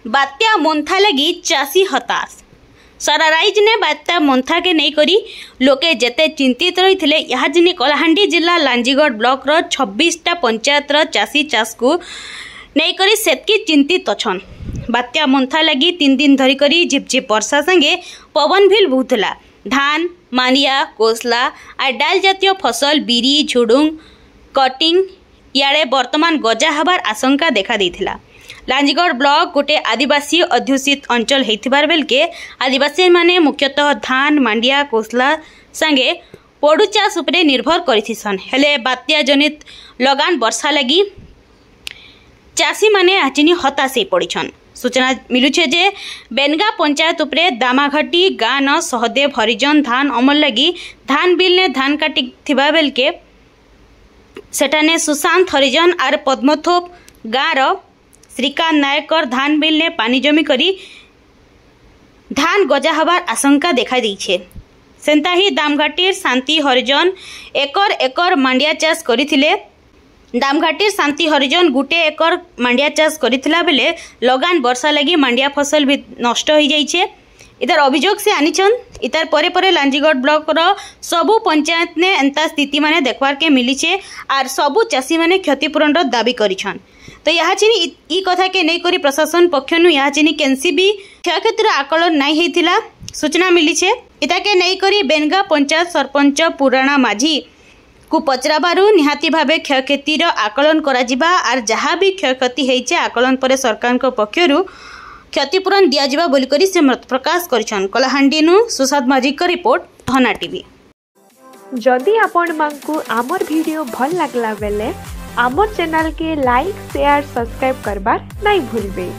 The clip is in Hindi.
बात्या मोन्था लगी चाषी हताश। सारा राइज ने बात्या मोन्था के नहीं करी लोके जेते चिंतित रही थे यहाँ जिन कलाहांडी जिला लांजीगढ़ ब्लॉक रो 26टा पंचायत चाषी चाष को नहीं करी सेतकी चिंतित अछन। बात्या मोन्था लगी 3 दिन धरी करी झिपझिप वर्षा संगे पवन भी बहुला। धान मानिया कोसला और डाल जातीय फसल बिरी झुडुंग कटिंग इे बर्तमान गजा हबार आशंका देखा देथिला। लांजीगढ़ ब्लॉक गोटे आदिवासी अध्युषित अंचल होइथिबार बेलके आदिवासी माने मुख्यतः धान मांडिया कोसला संगे पोडू चाष उपरे निर्भर करिथिसन। हेले बात्या जनित लगान वर्षा लगी चाषी माने आचिनी हताश पड़ीछन। सूचना मिलुछे जे बेनगा पंचायत उपरे दामाघाटी गाँ न सहदेव हरिजन धान अमल लगी धान बिल ने धान काटी थिबा बेलके सेठाने सुशांत हरिजन आर पद्मथोप गाँव श्रीकांत नायकर धान बिल ने पानी जमी करी धान गजा हबार आशंका देखा देइछे। सेंता ही दामघाटीर शांति हरिजन एकर एकर मांडिया चाष करिथिले। दामघाटीर शांति हरिजन गुटे एकर मांडिया चाष करिथिला बेले लगान वर्षा लगी मांडिया फसल भी नष्ट हो जाइछे। इधर अभियोग से आनीछन। इतार परे परे लांजीगढ़ ब्लॉक रो सबु पंचायत ने एंता स्थिति माने देखबार के मिलीछे आर सबु चाषी माने क्षतिपूरण दाबी करिछन। तो यहाँ चिनी ई कथा के नहीं करी प्रशासन पक्षनु यहाँ चिनी केनसी भी क्षयक्षतिर आकलन नहीं होइथिला सूचना मिलीछे। इता के नहीं करी बेनगा पंचायत सरपंच पुराणा माझी को पचराबारु निहाती भावे क्षयक्षतिर आकलन करा जिबा आर जहाँ भी क्षयक्षति होइछे आकलन पर सरकार को पक्षरु क्षतिपूरण दिया जिबा बोली करी से मत प्रकाश करिछन। कलाहांडीनु सुशांत माझी का रिपोर्ट धना टीवी। जदि आपण मानकु आमर वीडियो भल लागला बेले आमर चैनल के लाइक शेयर सब्सक्राइब करबार नहीं भूलबे।